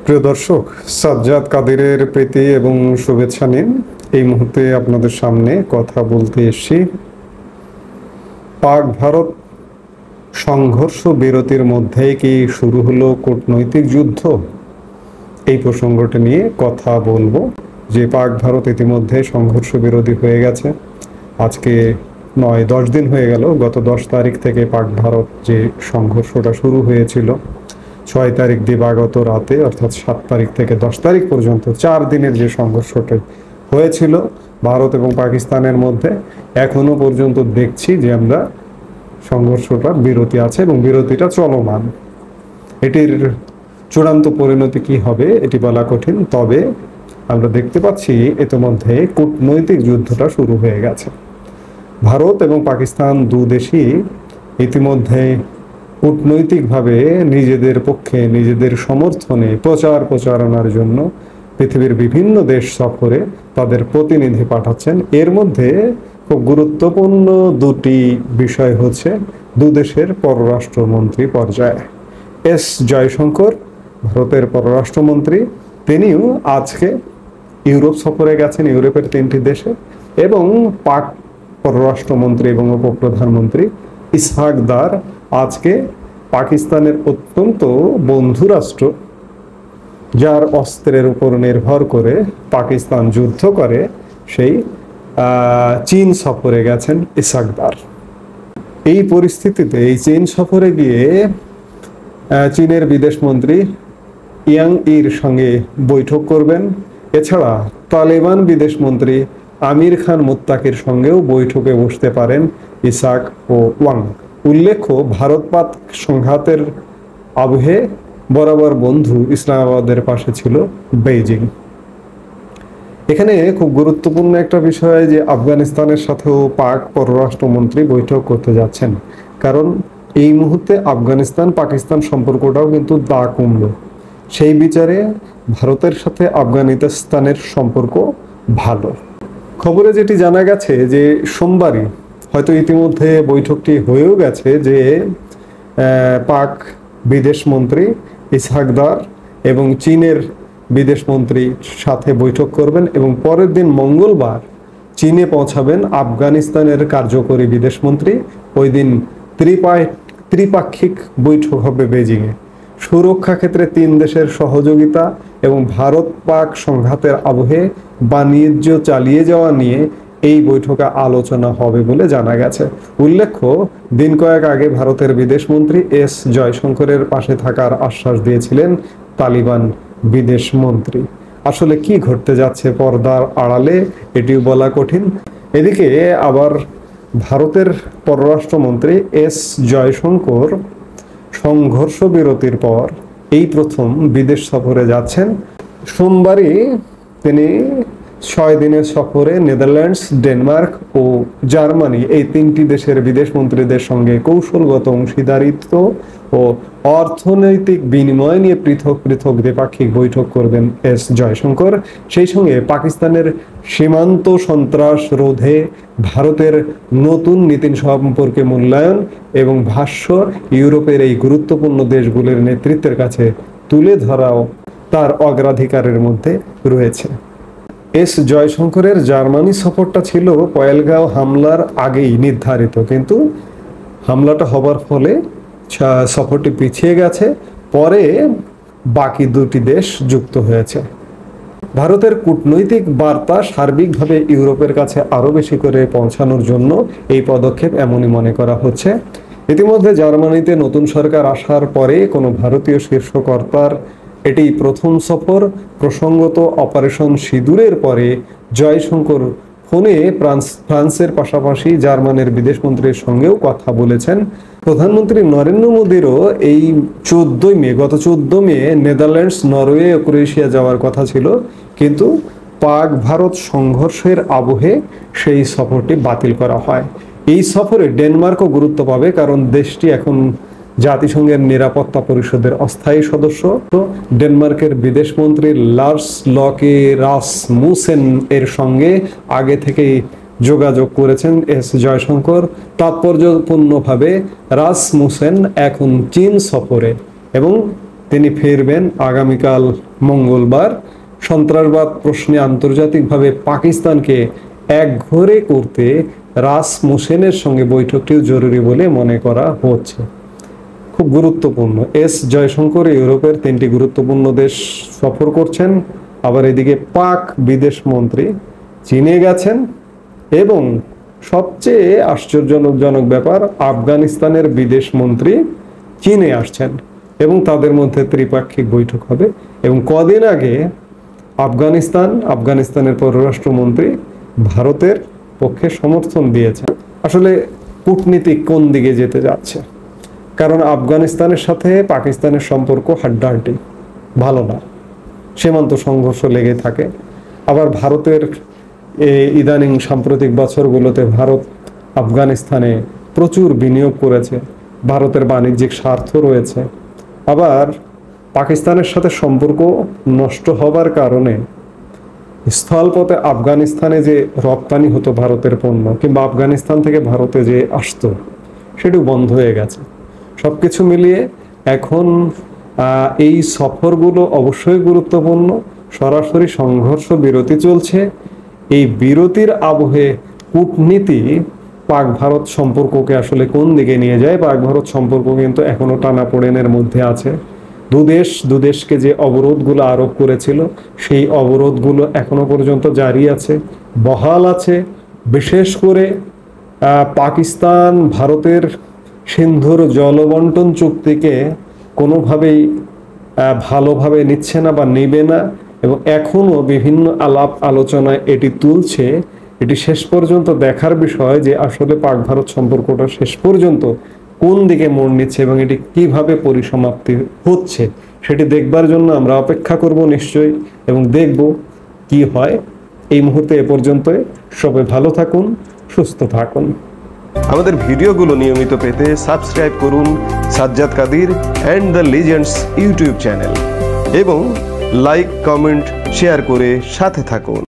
প্রিয় দর্শক, সাজ্জাদ কাদিরের প্রীতি এবং শুভেচ্ছা নিন। এই মুহূর্তে আপনাদের সামনে কথা বলতে এসেছি পাক ভারত সংঘর্ষ বিরতির মধ্যেই কি শুরু হলো কূটনৈতিক যুদ্ধ, এই প্রসঙ্গটি নিয়ে কথা বলবো। যে পাক ভারত ইতিমধ্যে সংঘর্ষ বিরতি হয়ে গেছে, আজকে 9-10 দিন হয়ে গেল। গত 10 তারিখ থেকে পাক ভারত যে সংঘর্ষটা শুরু হয়েছিল, 6 তারিখ দিবাগত রাতে, অর্থাৎ 7 তারিখ থেকে 10 তারিখ পর্যন্ত 4 দিনের যে সংঘর্ষটা হয়েছিল ভারত এবং পাকিস্তানের মধ্যে, এখনো পর্যন্ত দেখছি যে আমরা সংঘর্ষটা বিরতি আছে এবং বিরতিটা চলমান। এটির চূড়ান্ত পরিণতি কি হবে এটি বলা কঠিন, তবে আমরা দেখতে পাচ্ছি ইতিমধ্যে কূটনৈতিক যুদ্ধটা শুরু হয়ে গেছে। ভারত এবং পাকিস্তান দু দেশই ইতিমধ্যে কূটনৈতিকভাবে নিজেদের পক্ষে, নিজেদের সমর্থনে প্রচারণার জন্য পৃথিবীর বিভিন্ন দেশ সফরে তাদের প্রতিনিধি পাঠাচ্ছেন। এর মধ্যে খুব গুরুত্বপূর্ণ দুটি বিষয় হচ্ছে দু দেশের পররাষ্ট্রমন্ত্রী পর্যায়ে। এস জয়শঙ্কর, ভারতের পররাষ্ট্রমন্ত্রী, তিনিও আজকে ইউরোপ সফরে গেছেন, ইউরোপের 3টি দেশে। এবং পাক পররাষ্ট্রমন্ত্রী এবং উপপ্রধানমন্ত্রী ইসহাক দার আজকে পাকিস্তানের অত্যন্ত বন্ধু রাষ্ট্র, যার অস্ত্রের উপর নির্ভর করে পাকিস্তান যুদ্ধ করে, সেই চীন সফরে গেছেন ইসহাক দার। এই পরিস্থিতিতে এই চীন সফরে গিয়ে চীনের বিদেশমন্ত্রী ইয়াং ইর সঙ্গে বৈঠক করবেন। এছাড়া তালেবান বিদেশমন্ত্রী আমির খান মুত্তাকির সঙ্গেও বৈঠকে বসতে পারেন ইসহাক ও ওয়াং। উল্লেখ্য, ভারত পাক সংঘাতের আবহে বরাবর বন্ধু ইসলামাবাদের পাশে ছিল বেইজিং। এখানে খুব গুরুত্বপূর্ণ একটা বিষয় যে আফগানিস্তানের সাথেও পাক পররাষ্ট্রমন্ত্রী বৈঠক করতে যাচ্ছেন, কারণ এই মুহূর্তে আফগানিস্তান পাকিস্তান সম্পর্কটাও কিন্তু দা কমল। সেই বিচারে ভারতের সাথে আফগানিস্তানের সম্পর্ক ভালো। খবরে যেটি জানা গেছে যে সোমবারই হয়তো ইতিমধ্যে বৈঠকটি হয়েও গেছে, যে পাক বিদেশমন্ত্রী ইসহাক দার এবং চীনের বিদেশমন্ত্রীর সাথে বৈঠক করবেন এবং পরের দিন মঙ্গলবার চীনে পৌঁছাবেন আফগানিস্তানের কার্যকরী বিদেশমন্ত্রী। ওই দিন ত্রিপাক্ষিক বৈঠক হবে বেজিংয়ে। সুরক্ষা ক্ষেত্রে 3 দেশের সহযোগিতা এবং ভারত পাক সংঘাতের আবহে বাণিজ্য চালিয়ে যাওয়া নিয়ে এই বৈঠকে আলোচনা হবে বলে জানা গেছে। উল্লেখ্য, দিন কয়েক আগে ভারতের বিদেশমন্ত্রী এস জয়শঙ্করের পাশে থাকার আশ্বাস দিয়েছিলেন তালিবান বিদেশমন্ত্রী। আসলে কি ঘটতে যাচ্ছে পর্দার আড়ালে এটিও বলা কঠিন। এদিকে আবার ভারতের পররাষ্ট্রমন্ত্রী এস জয়শঙ্কর সংঘর্ষ বিরতির পর এই প্রথম বিদেশ সফরে যাচ্ছেন। সোমবারই তিনি 6 দিনের সফরে নেদারল্যান্ডস, ডেনমার্ক ও জার্মানি, এই 3টি দেশের বিদেশমন্ত্রীদের সঙ্গে কৌশলগত অংশীদারিত্ব ও অর্থনৈতিক বিনিময় নিয়ে পৃথক পৃথক দ্বিপাক্ষিক বৈঠক করবেন এস জয়শঙ্কর। সেই সঙ্গে পাকিস্তানের সীমান্ত সন্ত্রাস রোধে ভারতের নতুন নীতি সম্পর্কে মূল্যায়ন এবং ভাষ্য ইউরোপের এই গুরুত্বপূর্ণ দেশগুলির নেতৃত্বের কাছে তুলে ধরাও তার অগ্রাধিকারের মধ্যে রয়েছে। এস জয়শঙ্করের জার্মানি সফরটা ছিল পহেলগাঁও হামলার আগেই নির্ধারিত, কিন্তু হামলাটা হবার ফলে সফরটি পিছিয়ে গেছে। পরে বাকি 2টি দেশ যুক্ত হয়েছে। ভারতের কূটনৈতিক বার্তা সার্বিকভাবে ইউরোপের কাছে আরও বেশি করে পৌঁছানোর জন্য এই পদক্ষেপ এমনই মনে করা হচ্ছে। ইতিমধ্যে জার্মানিতে নতুন সরকার আসার পরে কোনো ভারতীয় শীর্ষ কর্তার এটি প্রথম সফর। প্রসঙ্গত অপারেশন সিঁদুরের পরে জয়শঙ্কর ফোনে ফ্রান্সের পাশাপাশি জার্মানির বিদেশমন্ত্রীর সঙ্গেও কথা বলেছেন। প্রধানমন্ত্রী নরেন্দ্র মোদীরও এই গত 14 মে নেদারল্যান্ডস, নরওয়ে ও ক্রোয়েশিয়া যাওয়ার কথা ছিল, কিন্তু পাক ভারত সংঘর্ষের আবহে সেই সফরটি বাতিল করা হয়। এই সফরে ডেনমার্কও গুরুত্ব পাবে, কারণ দেশটি এখন জাতিসংঘের নিরাপত্তা পরিষদের অস্থায়ী সদস্য। তো ডেনমার্কের বিদেশমন্ত্রী লার্স লকে রাসমুসেন এর সঙ্গে আগে থেকেই যোগাযোগ করেছেন এস জয়শঙ্কর। তাৎপর্যপূর্ণভাবে রাসমুসেন এখন চীন সফরে এবং তিনি ফিরবেন আগামীকাল মঙ্গলবার। সন্ত্রাসবাদ প্রশ্নে আন্তর্জাতিকভাবে পাকিস্তানকে একঘরে করতে রাসমুসেনের সঙ্গে বৈঠকটিও জরুরি বলে মনে করা হচ্ছে। খুব গুরুত্বপূর্ণ। এস জয়শঙ্কর ইউরোপের 3টি গুরুত্বপূর্ণ দেশ সফর করছেন। আবার এদিকে পাক বিদেশ মন্ত্রী চীনে গেছেন এবং সবচেয়ে আশ্চর্যজনক ব্যাপার, আফগানিস্তানের বিদেশ মন্ত্রী চীনে আসছেন এবং তাদের মধ্যে ত্রিপাক্ষিক বৈঠক হবে। এবং কদিন আগে আফগানিস্তানের পররাষ্ট্রমন্ত্রী ভারতের পক্ষে সমর্থন দিয়েছেন। আসলে কূটনীতি কোন দিকে যেতে যাচ্ছে? কারণ আফগানিস্তানের সাথে পাকিস্তানের সম্পর্ক হাড্ডাহাড্ডি, ভালো না, সীমান্ত সংঘর্ষ লেগে থাকে। আবার ভারতের ইদানিং সাম্প্রতিক বছরগুলোতে ভারত আফগানিস্তানে প্রচুর বিনিয়োগ করেছে, ভারতের বাণিজ্যিক স্বার্থ রয়েছে। আবার পাকিস্তানের সাথে সম্পর্ক নষ্ট হবার কারণে স্থলপথে আফগানিস্তানে যে রপ্তানি হতো ভারতের পণ্য কিংবা আফগানিস্তান থেকে ভারতে যে আসতো সেটিও বন্ধ হয়ে গেছে। সবকিছু মিলিয়ে এখন এই সফরগুলো অবশ্যই গুরুত্বপূর্ণ। সরাসরি সংঘর্ষ বিরতি চলছে। এই বিরতির আবহে কূটনীতি পাক ভারত সম্পর্ককে আসলে কোন দিকে নিয়ে যায়? পাক ভারত সম্পর্ক কিন্তু এখনো টানাপোড়েনের মধ্যে আছে। দুদেশকে যে অবরোধগুলো আরোপ করেছিল সেই অবরোধগুলো এখনো পর্যন্ত জারি আছে, বহাল আছে। বিশেষ করে পাকিস্তান ভারতের সিন্ধুর জলবন্টন চুক্তিকে কোনোভাবেই ভালোভাবে নিচ্ছে না বা নেবে না এবং এখনো বিভিন্ন আলাপ আলোচনায় এটি তুলছে। এটি শেষ পর্যন্ত দেখার বিষয় যে আসলে পাক ভারত সম্পর্কটা শেষ পর্যন্ত কোন দিকে মোড় নিচ্ছে এবং এটি কিভাবে পরিসমাপ্তি হচ্ছে সেটি দেখবার জন্য আমরা অপেক্ষা করব নিশ্চয়ই এবং দেখব কি হয়। এই মুহূর্তে এ পর্যন্তই। সবাই ভালো থাকুন, সুস্থ থাকুন। আমাদের ভিডিওগুলো নিয়মিত পেতে সাবস্ক্রাইব করুন Sajjad Kadir and the legends YouTube channel এবং লাইক, কমেন্ট, শেয়ার করে সাথে থাকুন।